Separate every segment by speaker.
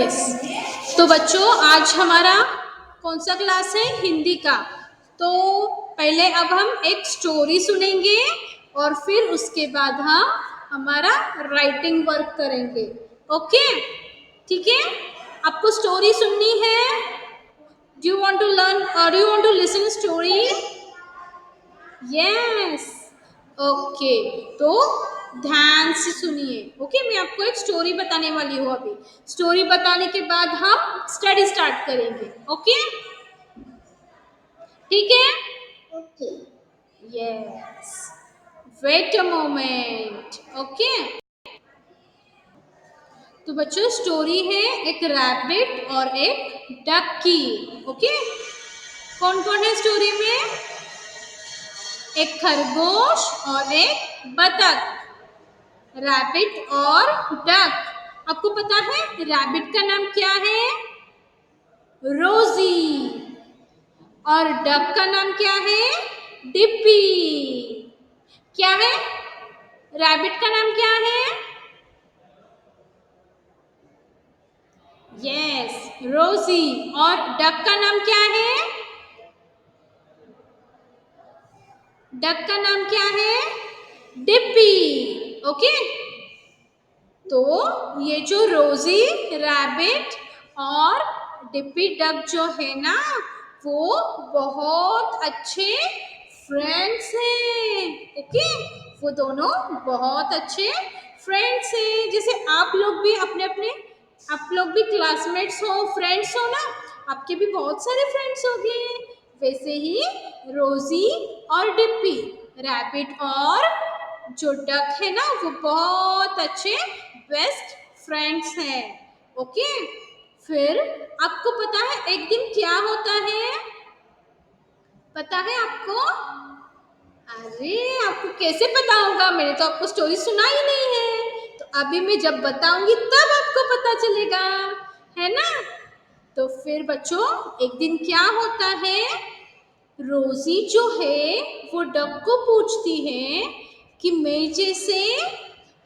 Speaker 1: Yes. तो बच्चों आज हमारा कौन सा क्लास है? हिंदी का। तो पहले अब हम एक स्टोरी सुनेंगे और फिर उसके बाद हम हमारा राइटिंग वर्क करेंगे। ओके, ठीक है। आपको स्टोरी सुननी है? Do you want to learn और you want to listen story? Yes, okay. तो ध्यान से सुनिए। ओके, मैं आपको एक स्टोरी बताने वाली हूँ अभी। स्टोरी बताने के बाद हम स्टडी स्टार्ट करेंगे। ओके, ठीक है। Okay, yes, wait a moment. Okay, तो बच्चों स्टोरी है एक रैबिट और एक डक की। ओके, कौन कौन है स्टोरी में? एक खरगोश और एक बतख, रैबिट और डक। आपको पता है रैबिट का नाम क्या है? रोजी। और डक का नाम क्या है? डिप्पी। क्या है? रैबिट का नाम क्या है? यस, रोजी। और डक का नाम क्या है? डक का नाम क्या है? डिप्पी। ओके, तो ये जो रोजी, रैबिट और डिप्पी डक जो है ना, वो बहुत अच्छे फ्रेंड्स हैं। ओके, वो दोनों बहुत अच्छे फ्रेंड्स हैं। जैसे आप लोग भी अपने अपने, आप लोग भी क्लासमेट्स हो, फ्रेंड्स हो ना, आपके भी बहुत सारे फ्रेंड्स हो गए। वैसे ही रोजी और डिप्पी, रैबिट और जो डक है ना, वो बहुत अच्छे बेस्ट फ्रेंड्स हैं। ओके, फिर आपको पता है एक दिन क्या होता है? पता है आपको? अरे आपको कैसे पता होगा? मैंने तो आपको स्टोरी सुना ही नहीं है। तो अभी मैं जब बताऊंगी तब आपको पता चलेगा, है ना? तो फिर बच्चों एक दिन क्या होता है? रोजी जो है वो डक को पूछती है कि मैं जैसे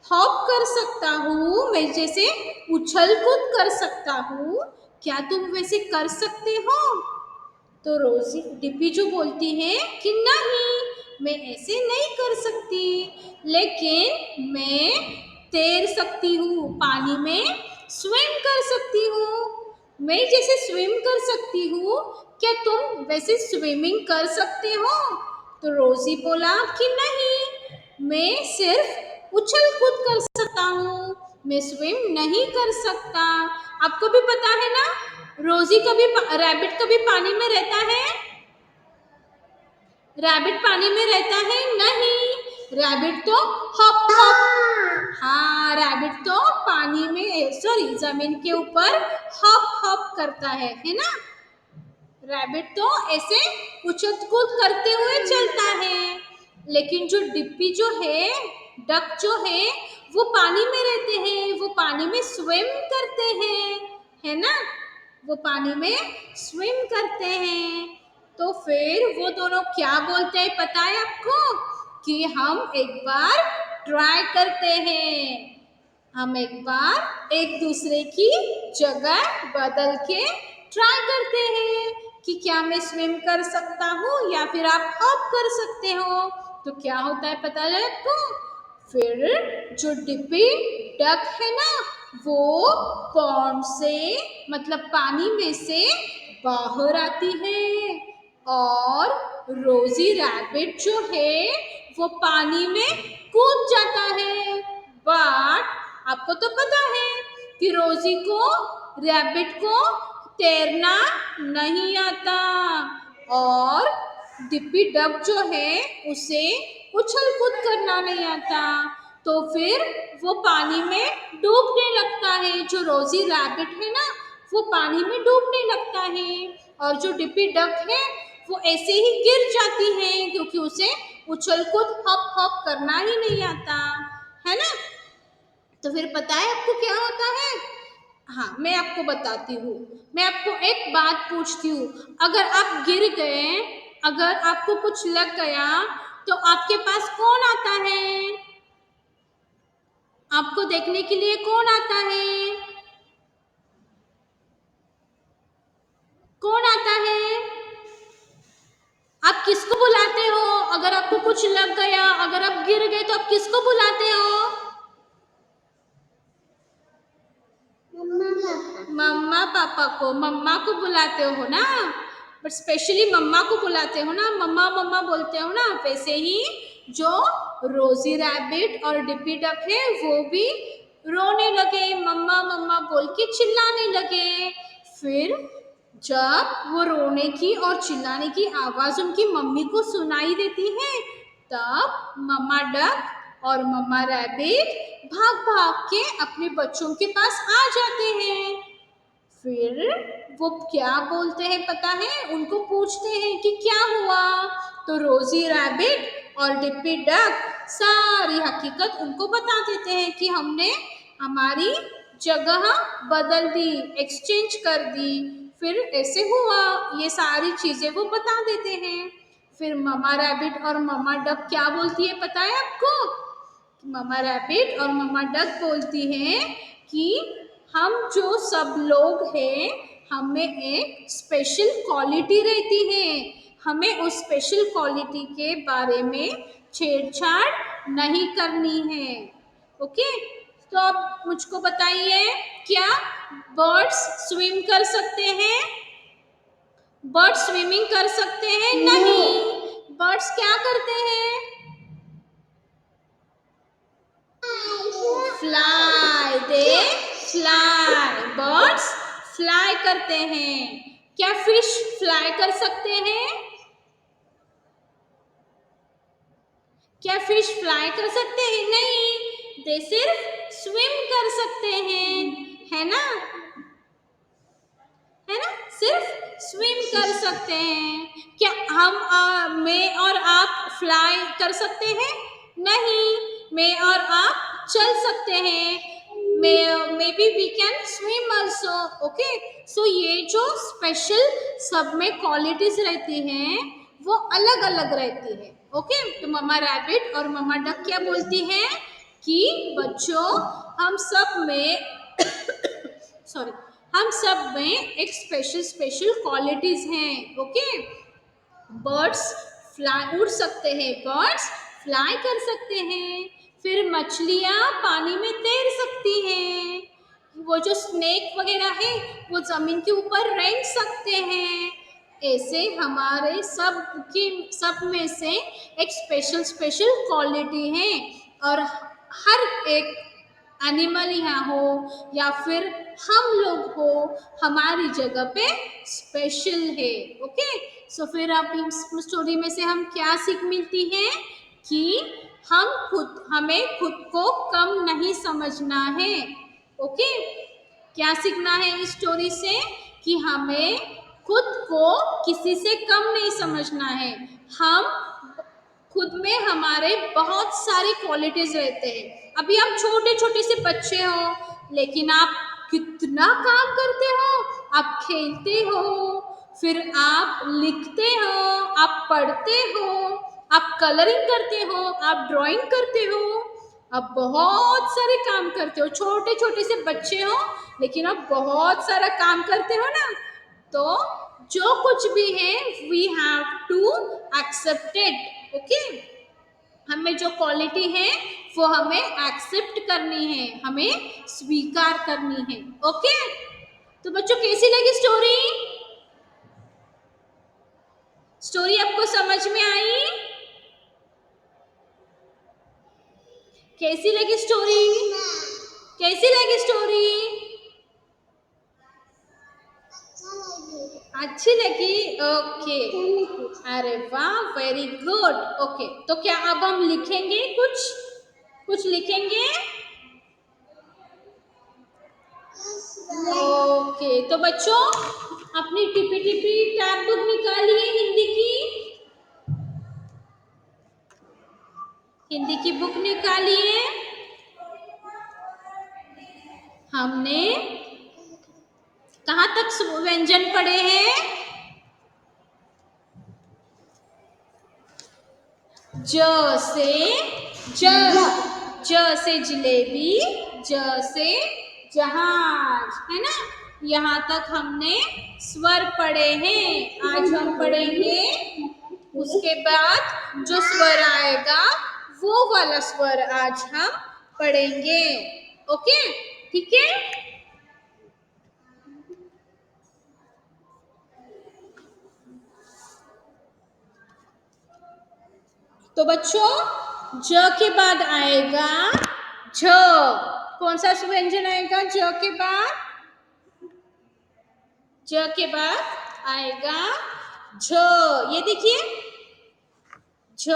Speaker 1: हॉप कर सकता हूँ, मैं जैसे उछल कूद कर सकता हूँ, क्या तुम वैसे कर सकते हो? तो रोजी डिप्पी जो बोलती है कि नहीं, मैं ऐसे नहीं कर सकती, लेकिन मैं तैर सकती हूँ, पानी में स्विम कर सकती हूँ। मैं जैसे स्विम कर सकती हूँ, क्या तुम वैसे स्विमिंग कर सकते हो? तो रोजी बोला कि नहीं, मैं सिर्फ उछल कूद कर सकता हूँ, मैं स्विम नहीं कर सकता। आपको भी पता है ना, रोजी कभी रैबिट कभी पानी में रहता है? रैबिट पानी में रहता है? नहीं, रैबिट तो हॉप हॉप, हाँ रैबिट तो पानी में, सॉरी जमीन के ऊपर हॉप हॉप करता है ना? रैबिट तो ऐसे उछल कूद करते हुए चलता है। लेकिन जो डिप्पी जो है, डक जो है, वो पानी में रहते हैं, वो पानी में स्विम करते हैं, है ना? वो पानी में स्विम करते हैं। तो फिर वो दोनों क्या बोलते हैं पता है आपको? कि हम एक बार ट्राई करते हैं, हम एक बार एक दूसरे की जगह बदल के ट्राई करते हैं कि क्या मैं स्विम कर सकता हूँ या फिर आप हॉप कर सकते हो। तो क्या होता है पता है आपको? फिर जो डिप्पी डक है ना, वो पॉन्ड से, मतलब पानी में से बाहर आती है, और रोजी रैबिट जो है वो पानी में कूद जाता है। बट आपको तो पता है कि रोजी को, रैबिट को तैरना नहीं आता, और डिप्पी डक जो है उसे उछल कूद करना नहीं आता। तो फिर वो पानी में डूबने लगता है। जो रोजी रैबिट है ना, वो पानी में डूबने लगता है, और जो डिप्पी डक है वो ऐसे ही गिर जाती है, क्योंकि उसे उछल कूद हॉप हॉप करना ही नहीं आता, है ना? तो फिर पता है आपको क्या होता है? हाँ, मैं आपको बताती हूँ। मैं आपको एक बात पूछती हूँ, अगर आप गिर गए, अगर आपको कुछ लग गया, तो आपके पास कौन आता है? आपको देखने के लिए कौन आता है? पापा को, मम्मा को बुलाते हो ना, बट स्पेशली मम्मा को बुलाते हो ना, मम्मा मम्मा बोलते हो ना, वैसे ही जो रोजी रैबिट और डिप्पी डक है वो भी रोने लगे, मम्मा मम्मा बोल के चिल्लाने लगे। फिर जब वो रोने की और चिल्लाने की आवाज उनकी मम्मी को सुनाई देती है, तब मम्मा डक और मम्मा रैबिट भाग भाग के अपने बच्चों के पास आ जाते हैं। फिर वो क्या बोलते हैं पता है, उनको पूछते हैं कि क्या हुआ, तो रोजी रैबिट और डिप्पी डक सारी हकीकत उनको बता देते हैं कि हमने हमारी जगह बदल दी, एक्सचेंज कर दी, फिर ऐसे हुआ, ये सारी चीजें वो बता देते हैं। फिर मम्मा रैबिट और मम्मा डक क्या बोलती है पता है आपको? मम्मा रैबिट और मम्मा डक बोलती हैं कि हम जो सब लोग हैं, हमें एक स्पेशल क्वालिटी रहती है, हमें उस स्पेशल क्वालिटी के बारे में छेड़छाड़ नहीं करनी है। ओके, तो अब मुझको बताइए, क्या बर्ड्स स्विम कर सकते हैं? बर्ड्स स्विमिंग कर सकते हैं? नहीं। बर्ड्स क्या करते हैं? Fly, they fly, birds fly करते हैं। क्या फिश फ्लाई कर सकते हैं? क्या फिश फ्लाई कर सकते हैं? नहीं, दे सिर्फ स्विम कर सकते हैं, है ना, है ना, सिर्फ स्विम कर सकते हैं। क्या हम मैं और आप फ्लाई कर सकते हैं? नहीं, मैं और आप चल सकते हैं, maybe we can swim also. Okay, so ये जो स्पेशल सब में क्वालिटीज रहती हैं वो अलग अलग रहती है। ओके, तो मम्मा रैबिट और मम्मा डक क्या बोलती हैं कि बच्चों, हम सब में सॉरी, हम सब में एक स्पेशल स्पेशल क्वालिटीज हैं। ओके, बर्ड्स फ्लाई उड़ सकते हैं, बर्ड्स फ्लाई कर सकते हैं, फिर मछलियाँ पानी में तैर सकती हैं, वो जो स्नेक वगैरह है वो जमीन के ऊपर रेंग सकते हैं। ऐसे हमारे सब में से एक स्पेशल स्पेशल क्वालिटी है, और हर एक एनिमल यहाँ हो या फिर हम लोग हो, हमारी जगह पे स्पेशल है। ओके, सो फिर आप इस स्टोरी में से हम क्या सीख मिलती है कि हमें खुद को कम नहीं समझना है। ओके, क्या सीखना है इस स्टोरी से कि हमें खुद को किसी से कम नहीं समझना है। हम खुद में हमारे बहुत सारी क्वालिटीज रहते हैं। अभी आप छोटे छोटे से बच्चे हो, लेकिन आप कितना काम करते हो, आप खेलते हो, फिर आप लिखते हो, आप पढ़ते हो, आप कलरिंग करते हो, आप ड्राइंग करते हो, आप बहुत सारे काम करते हो। छोटे छोटे से बच्चे हो लेकिन आप बहुत सारा काम करते हो ना, तो जो कुछ भी है we have to accept it. Okay, हमें जो क्वालिटी है वो हमें एक्सेप्ट करनी है, हमें स्वीकार करनी है। ओके, तो बच्चों कैसी लगी स्टोरी? स्टोरी आपको समझ में आई? कैसी लगी स्टोरी? कैसी लगी स्टोरी? अच्छी लगी? ओके, अरे वाह, वेरी गुड। ओके, तो क्या अब हम लिखेंगे, कुछ कुछ लिखेंगे? ओके, तो बच्चों अपनी टिपी टिपी टैब बुक निकालिए, हिंदी की बुक निकालिए। हमने कहाँ तक व्यंजन पढ़े हैं? ज से ज से जिलेबी, ज से जहाज, है ना, यहाँ तक हमने स्वर पढ़े हैं। आज हम पढ़ेंगे उसके बाद जो स्वर आएगा वो वाला स्वर आज हम पढ़ेंगे। ओके, ठीक है। तो बच्चों ज के बाद आएगा झ। कौन सा व्यंजन आएगा ज के बाद? ज के बाद आएगा झ। ये देखिए झ।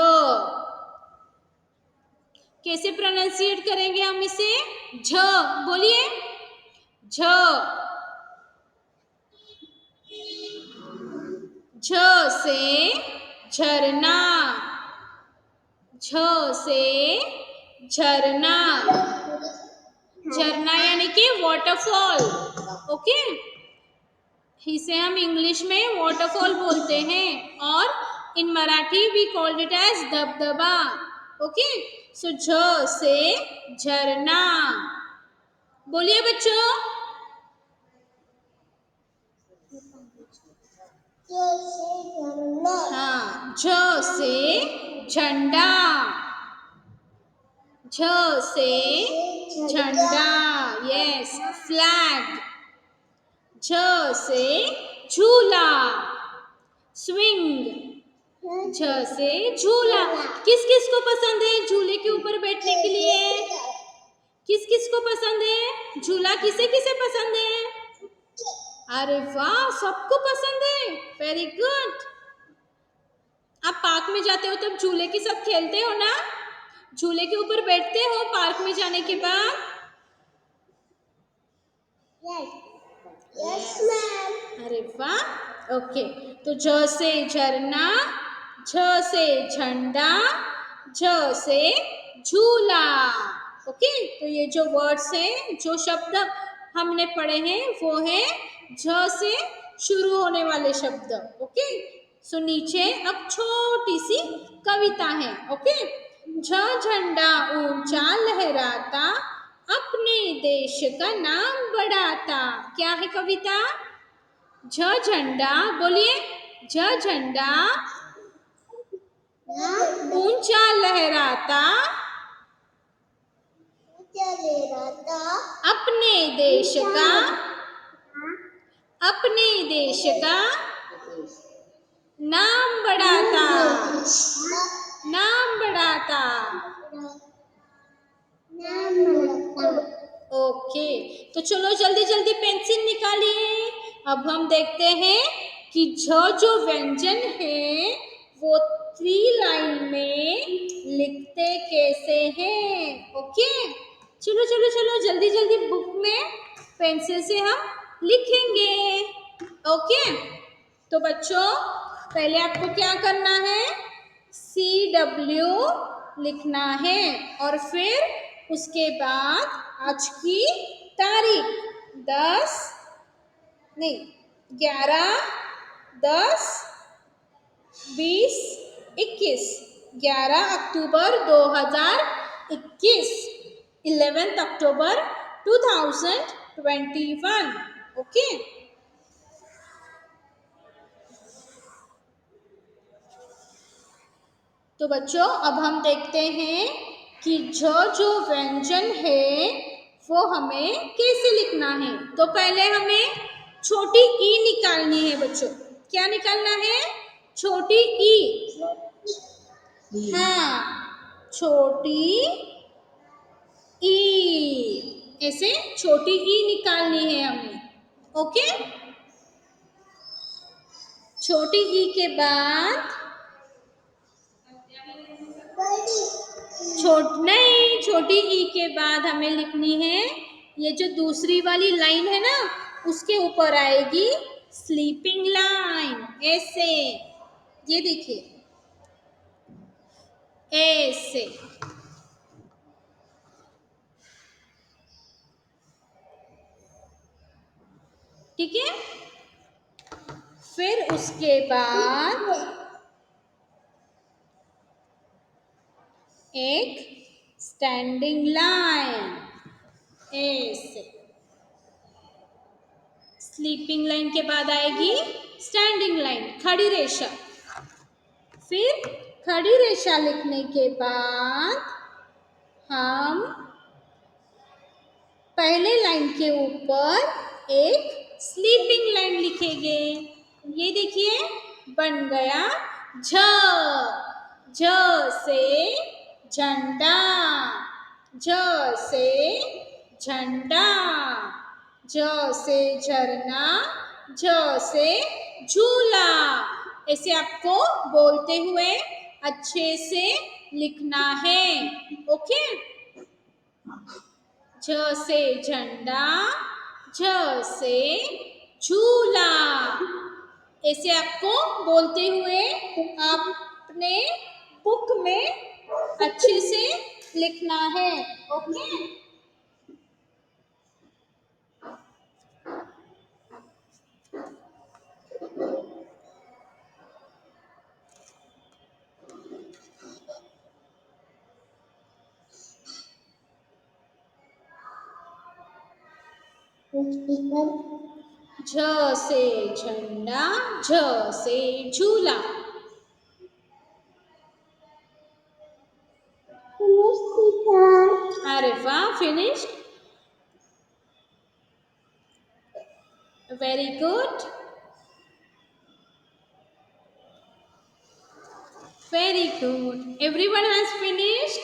Speaker 1: कैसे प्रोनाउंसिएट करेंगे हम इसे? झ। बोलिए झ। झ से झरना। झ से झरना। झरना यानी कि वाटरफॉल। ओके, इसे हम इंग्लिश में वाटरफॉल बोलते हैं और in Marathi we called it as दबदबा। ओके, सो झ से झरना। बोलिए बच्चों। हाँ, झ से झंडा। झ से झंडा, यस, फ्लैग। झ से झूला, स्विंग। झ से झूला। किस किस को पसंद है झूले के ऊपर बैठने के लिए? किस किस को पसंद है झूला? किसे किसे पसंद है? अरे वाह, सबको पसंद है। Very good. आप पार्क में जाते हो तब झूले के साथ खेलते हो ना? झूले के ऊपर बैठते हो पार्क में जाने के बाद? Yes ma'am. अरे वाह, ओके। तो झ से झरना, झ से झंडा, झ से झूला। ओके, तो ये जो वर्ड्स हैं, जो शब्द हमने पढ़े हैं वो है झ से शुरू होने वाले शब्द। ओके, सो नीचे अब छोटी सी कविता है। ओके, झ झंडा ऊंचा लहराता, अपने देश का नाम बढ़ाता। क्या है कविता? झ झंडा, बोलिए झ झंडा ऊंचा लहराता, अपने देश का, अपने देश का नाम बढ़ाता, नाम बढ़ाता। ओके, तो चलो जल्दी जल्दी पेंसिल निकालिए। अब हम देखते हैं कि झ जो व्यंजन है वो 3 लाइन में लिखते कैसे हैं। ओके, चलो चलो चलो जल्दी जल्दी बुक में पेंसिल से हम लिखेंगे। ओके, तो बच्चों पहले आपको क्या करना है? CW लिखना है और फिर उसके बाद आज की तारीख 10 नहीं 11, 10, 20, 21, 11 अक्टूबर 2021, 11 अक्टूबर 2021। ओके, तो बच्चों अब हम देखते हैं कि झ जो व्यंजन है वो हमें कैसे लिखना है। तो पहले हमें छोटी ई निकालनी है बच्चों। क्या निकालना है? छोटी ई। हाँ, छोटी ई, ऐसे छोटी ई निकालनी है हमें। ओके, छोटी ई के बाद नहीं, छोटी ई के बाद हमें लिखनी है ये जो दूसरी वाली लाइन है ना, उसके ऊपर आएगी स्लीपिंग लाइन। ऐसे, ये देखिए ऐसे। ठीक है, फिर उसके बाद एक स्टैंडिंग लाइन। ऐसे, स्लीपिंग लाइन के बाद आएगी स्टैंडिंग लाइन, खड़ी रेशा। फिर खड़ी रेशा लिखने के बाद हम पहले लाइन के ऊपर एक स्लीपिंग लाइन लिखेंगे। ये देखिए बन गया झ। झ से झंडा, झ से झंडा, झ से झरना, झ से झूला। ऐसे आपको बोलते हुए अच्छे से लिखना है। ओके, झ से झंडा, झ से झूला। ऐसे आपको बोलते हुए आपने बुक में अच्छे से लिखना है। ओके, झ से झंडा, झ से झूला। अरे वाह, finish, very good, very good. Everyone has finished.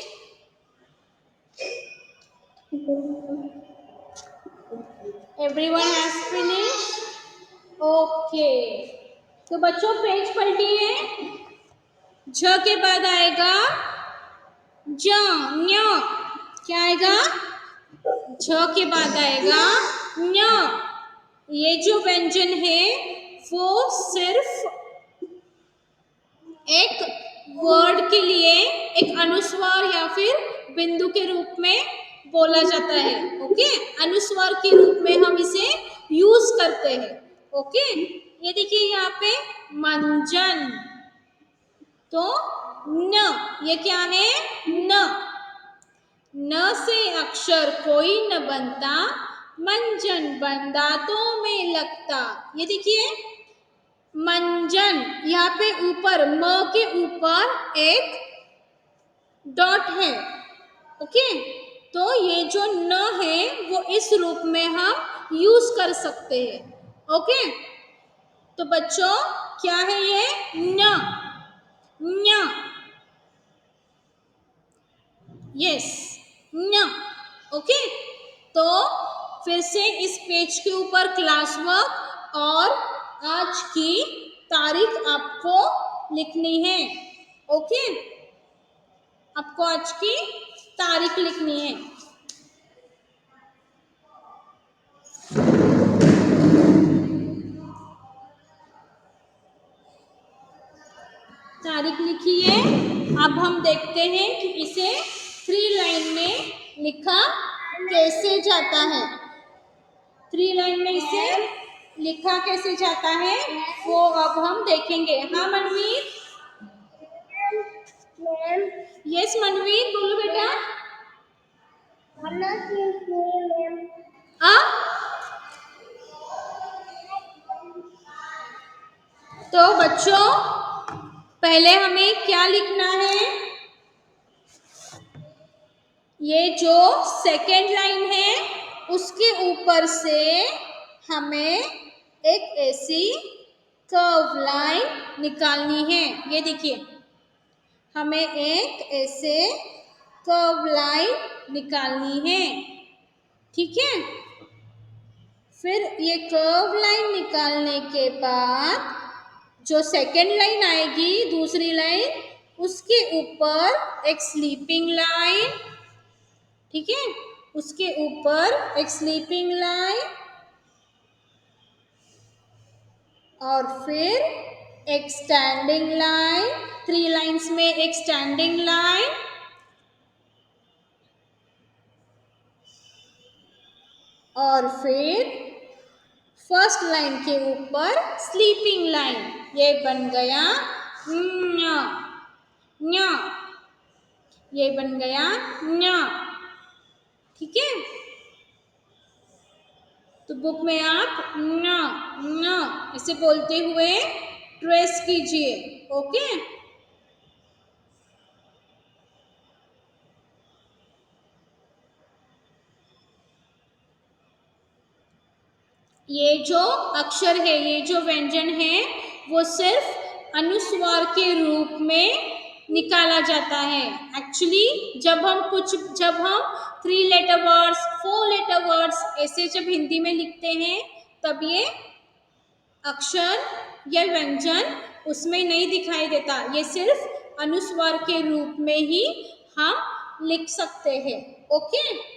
Speaker 1: Everyone has finished. Okay, तो बच्चों पेज पलटिए। झ के बाद आएगा ज, न्य। क्या आएगा? झ के बाद आएगा न्य। ये जो व्यंजन है वो सिर्फ एक वर्ड के लिए एक अनुस्वार या फिर बिंदु के रूप में बोला जाता है। ओके, अनुस्वार के रूप में हम इसे यूज करते हैं। ओके, ये देखिए यहाँ पे मंजन, तो न, ये क्या है? न। न से अक्षर कोई न बनता, मंजन बन दांतों में लगता। ये देखिए मंजन, यहाँ पे ऊपर म के ऊपर एक डॉट है। ओके, तो ये जो न है वो इस रूप में हम यूज कर सकते हैं। ओके, तो बच्चों क्या है ये? न, न्य, यस, न्य। ओके, तो फिर से इस पेज के ऊपर क्लास वर्क और आज की तारीख आपको लिखनी है। ओके, आपको आज की तारीख लिखनी है। तारीख लिखिए। अब हम देखते हैं कि इसे 3 लाइन में लिखा कैसे जाता है। 3 लाइन में इसे लिखा कैसे जाता है वो अब हम देखेंगे। हाँ मनवीर, यस मनवीर, बोलो बेटा। आ? तो बच्चों पहले हमें क्या लिखना है? ये जो सेकेंड लाइन है उसके ऊपर से हमें एक ऐसी कर्व लाइन निकालनी है। ये देखिए, हमें एक ऐसे कर्व लाइन निकालनी है। ठीक है, फिर ये कर्व लाइन निकालने के बाद जो सेकेंड लाइन आएगी, दूसरी लाइन, उसके ऊपर एक स्लीपिंग लाइन। ठीक है, उसके ऊपर एक स्लीपिंग लाइन और फिर एक स्टैंडिंग लाइन। 3 लाइन्स में एक स्टैंडिंग लाइन और फिर फर्स्ट लाइन के ऊपर स्लीपिंग लाइन। ये बन गया न्य, न्य, ये बन गया न्य। ठीक है, तो बुक में आप न, न ऐसे बोलते हुए ट्रेस कीजिए। ओके, ये जो अक्षर है, ये जो व्यंजन है वो सिर्फ अनुस्वार के रूप में निकाला जाता है। एक्चुअली जब हम 3 लेटर वर्ड्स 4 लेटर वर्ड्स ऐसे जब हिंदी में लिखते हैं तब ये अक्षर या व्यंजन उसमें नहीं दिखाई देता, ये सिर्फ अनुस्वार के रूप में ही हम लिख सकते हैं। ओके,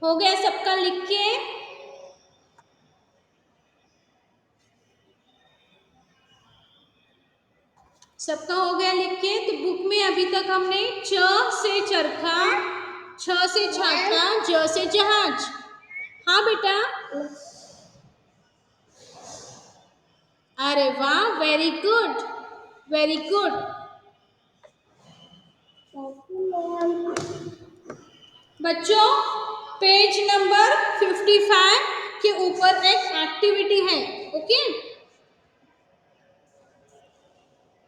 Speaker 1: हो गया सबका लिख के? सबका हो गया लिख के? तो बुक में अभी तक हमने च से चरखा, छ से छाता, ज से जहाज। हाँ बेटा, अरे वाह, वेरी गुड, वेरी गुड। बच्चों, पेज नंबर 55 के ऊपर एक एक्टिविटी है। ओके,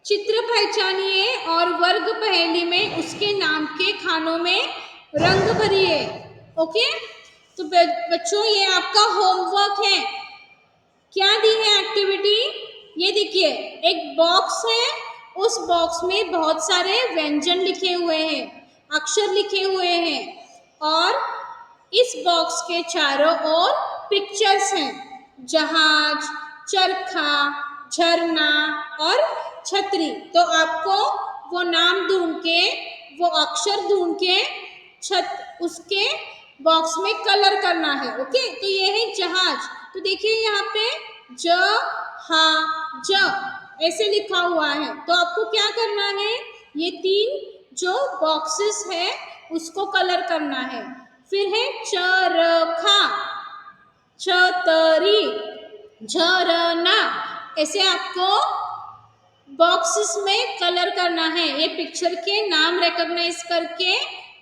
Speaker 1: चित्र पहचानिए और वर्ग पहेली में उसके नाम के खानों में रंग भरिए। ओके, तो बच्चों ये आपका होमवर्क है। क्या दी है एक्टिविटी? ये देखिए, एक बॉक्स है, उस बॉक्स में बहुत सारे व्यंजन लिखे हुए हैं, अक्षर लिखे हुए हैं, और इस बॉक्स के चारों ओर पिक्चर्स हैं, जहाज, चरखा, झरना और छतरी। तो आपको वो नाम ढूंढ के, वो अक्षर ढूंढ के उसके बॉक्स में कलर करना है। ओके, तो ये है जहाज। तो देखिए यहाँ पे ज हा ज ऐसे लिखा हुआ है। तो आपको क्या करना है, ये 3 जो बॉक्सेस है उसको कलर करना है। फिर है चरखा, छतरी, झरना, ऐसे आपको बॉक्सेस में कलर करना है। ये पिक्चर के नाम रिकॉग्नाइज करके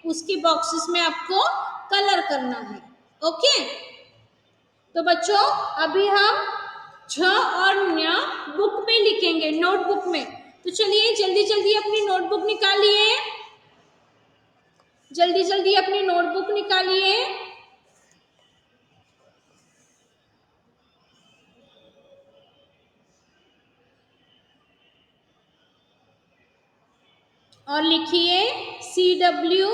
Speaker 1: उसके बॉक्सेस में आपको कलर करना है। ओके, तो बच्चों अभी हम झ और ञ बुक में लिखेंगे, नोटबुक में। तो चलिए जल्दी जल्दी अपनी नोटबुक निकालिए, जल्दी जल्दी अपनी नोटबुक निकालिए। और लिखिए CW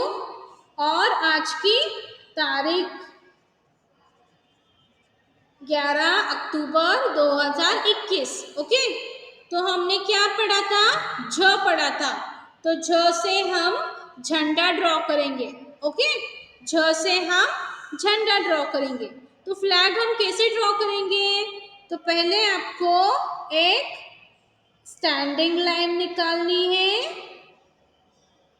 Speaker 1: और आज की तारीख 11 अक्टूबर 2021। ओके, तो हमने क्या पढ़ा था? झ पढ़ा था। तो झ से हम झंडा ड्रॉ करेंगे। ओके, झ से हम झंडा ड्रॉ करेंगे। तो फ्लैग हम कैसे ड्रॉ करेंगे? तो पहले आपको एक स्टैंडिंग लाइन निकालनी है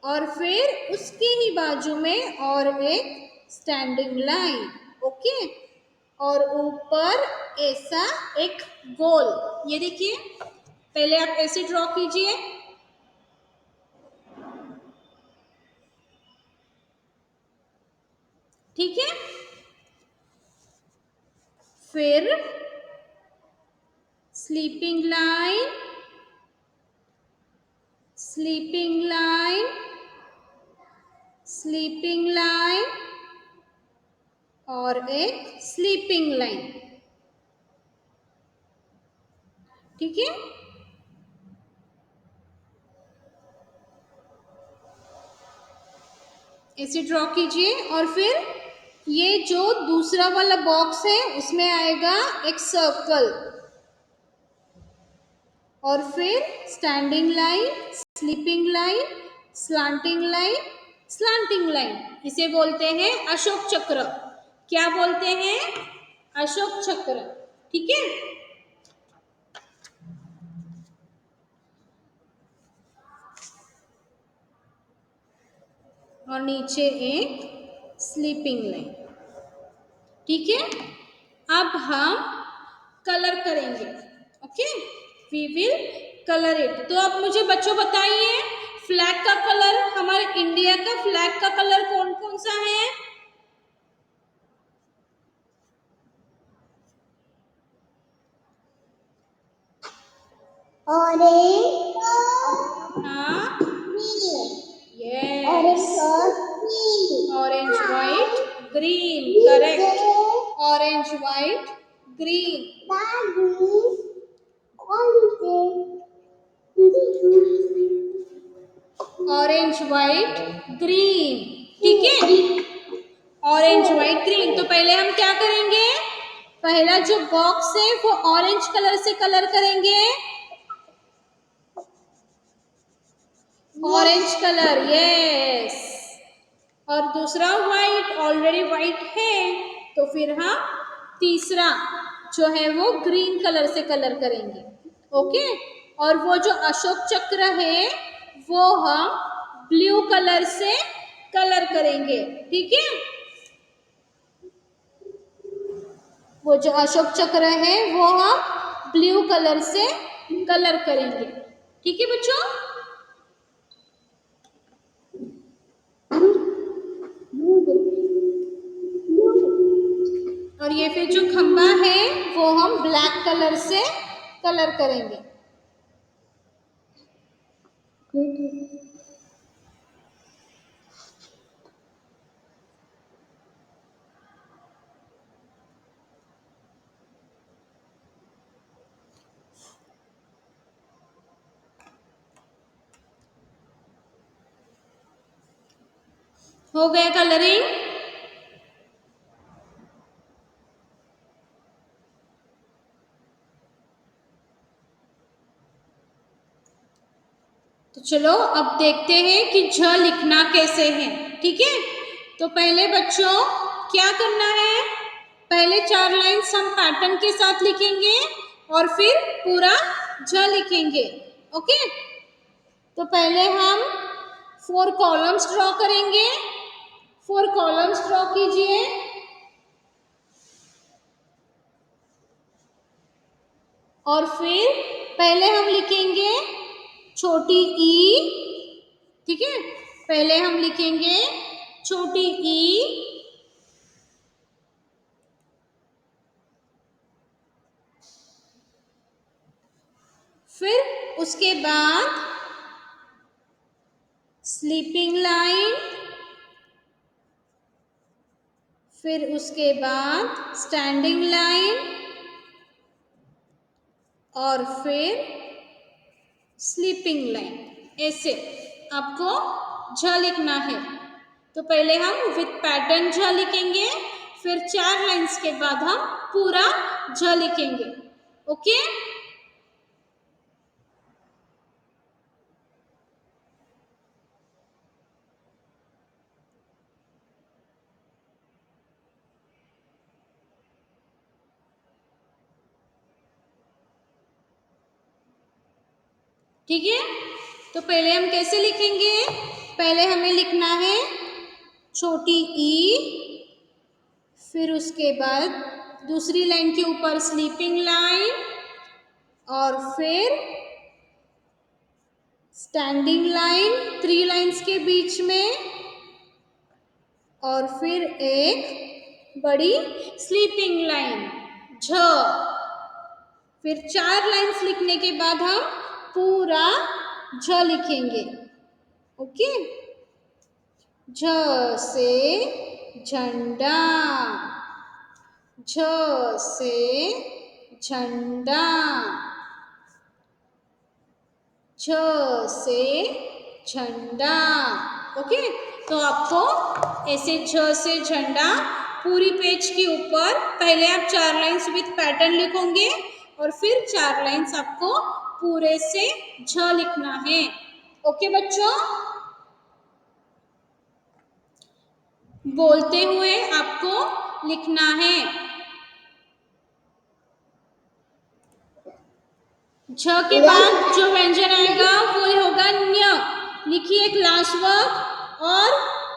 Speaker 1: और फिर उसके ही बाजू में और एक स्टैंडिंग लाइन। ओके, और ऊपर ऐसा एक गोल। ये देखिए, पहले आप ऐसे ड्रॉ कीजिए। ठीक है, फिर sleeping line, sleeping line, sleeping line और एक स्लीपिंग लाइन। ठीक है, ऐसे ड्रॉ कीजिए। और फिर ये जो दूसरा वाला बॉक्स है उसमें आएगा एक सर्कल, और फिर standing line, sleeping line, slanting line, slanting line. इसे बोलते हैं अशोक चक्र। क्या बोलते हैं? अशोक चक्र। ठीक है, और नीचे एक स्लीपिंग लाइन। ठीक है, अब हम कलर करेंगे। Okay, we will colour it. तो अब मुझे बच्चों बताइए, फ्लैग का कलर, हमारे इंडिया का फ्लैग का कलर कौन कौन सा है?
Speaker 2: Orange,
Speaker 1: हाँ,
Speaker 2: green.
Speaker 1: Yes, orange white green, correct, orange white green, orange white green, ठीक है, ऑरेंज वाइट ग्रीन। तो पहले हम क्या करेंगे, पहला जो बॉक्स है वो ऑरेंज कलर से कलर करेंगे, ऑरेंज कलर, यस, और दूसरा व्हाइट, ऑलरेडी व्हाइट है, तो फिर हम तीसरा जो है वो ग्रीन कलर से कलर करेंगे, ओके। और वो जो अशोक चक्र है वो हम ब्लू कलर से कलर करेंगे, ठीक है। वो जो अशोक चक्र है वो हम ब्लू कलर से कलर करेंगे, ठीक है बच्चों। और ये फिर जो खंबा है वो हम ब्लैक कलर से कलर करेंगे। हो गया कलरिंग? तो चलो अब देखते हैं कि झ लिखना कैसे है, ठीक है। तो पहले बच्चों क्या करना है, पहले 4 लाइन्स हम पैटर्न के साथ लिखेंगे और फिर पूरा झ लिखेंगे, ओके। तो पहले हम 4 कॉलम्स ड्रॉ करेंगे, 4 कॉलम्स ड्रॉ कीजिए। और फिर पहले हम लिखेंगे छोटी ई, ठीक है, पहले हम लिखेंगे छोटी ई, फिर उसके बाद स्लीपिंग लाइन, फिर उसके बाद स्टैंडिंग लाइन और फिर स्लीपिंग लाइन, ऐसे आपको झ लिखना है। तो पहले हम विथ पैटर्न झ लिखेंगे, फिर 4 लाइन्स के बाद हम पूरा झ लिखेंगे, ओके। ठीक है, तो पहले हम कैसे लिखेंगे, पहले हमें लिखना है छोटी ई, फिर उसके बाद दूसरी लाइन के ऊपर स्लीपिंग लाइन और फिर स्टैंडिंग लाइन 3 लाइन्स के बीच में और फिर एक बड़ी स्लीपिंग लाइन झ, फिर 4 लाइन्स लिखने के बाद हम पूरा झ लिखेंगे, ओके। झ से झंडा, झ से झंडा, झ से झंडा, ओके। तो आपको ऐसे झ से झंडा पूरी पेज के ऊपर पहले आप 4 लाइन्स विथ पैटर्न लिखोगे और फिर 4 लाइन्स आपको पूरे से झ लिखना है, ओके बच्चों। बोलते हुए आपको लिखना है। झ के बाद जो व्यंजन आएगा वो होगा न्य, लिखिए क्लास वर्क और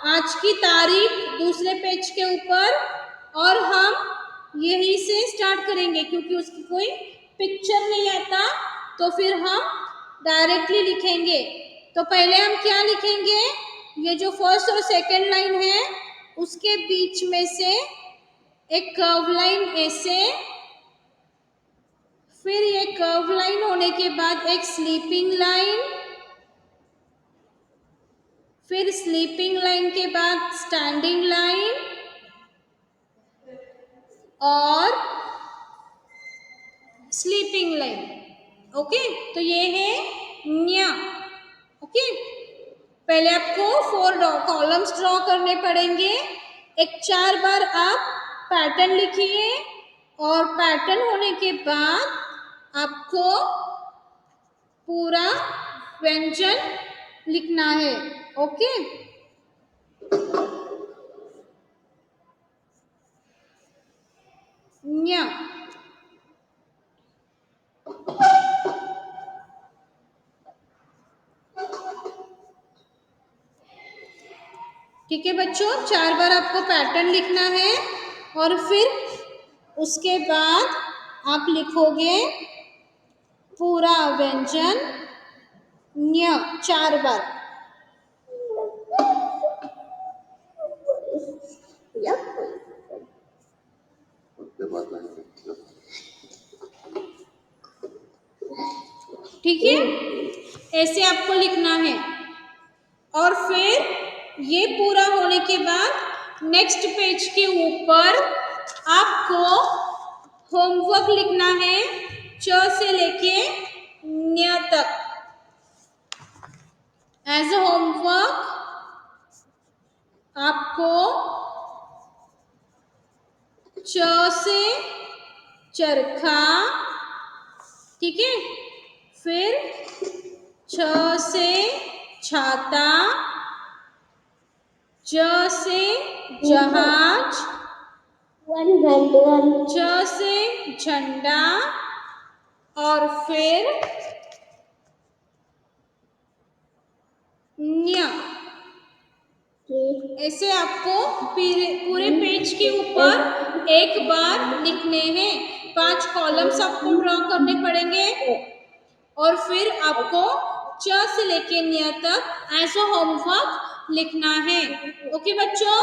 Speaker 1: आज की तारीख दूसरे पेज के ऊपर, और हम यही से स्टार्ट करेंगे क्योंकि उसकी कोई पिक्चर नहीं आता, तो फिर हम डायरेक्टली लिखेंगे। तो पहले हम क्या लिखेंगे, ये जो फर्स्ट और सेकंड लाइन है उसके बीच में से एक कर्व लाइन ऐसे, फिर ये कर्व लाइन होने के बाद एक स्लीपिंग लाइन, फिर स्लीपिंग लाइन के बाद स्टैंडिंग लाइन और स्लीपिंग लाइन। ओके, तो ये है न्या। ओके, पहले आपको 4 कॉलम्स ड्रॉ करने पड़ेंगे। एक 4 बार आप पैटर्न लिखिए और पैटर्न होने के बाद आपको पूरा व्यंजन लिखना है। ओके, न्या। ठीक है बच्चों, 4 बार आपको पैटर्न लिखना है और फिर उसके बाद आप लिखोगे पूरा व्यंजन न्य 4 बार। ठीक है, ऐसे आपको लिखना है और फिर ये पूरा होने के बाद नेक्स्ट पेज के ऊपर आपको होमवर्क लिखना है च से लेके न्य तक। एज अ होमवर्क आपको च से चरखा, ठीक है, फिर छ से छाता, ज से जहाज, झ से झंडा और फिर न्य। ऐसे आपको पूरे पेज के ऊपर एक बार लिखने हैं। 5 कॉलम्स आपको ड्रॉ करने पड़ेंगे और फिर आपको च से लेके न्य तक एज अ होमवर्क लिखना है। ओके बच्चों।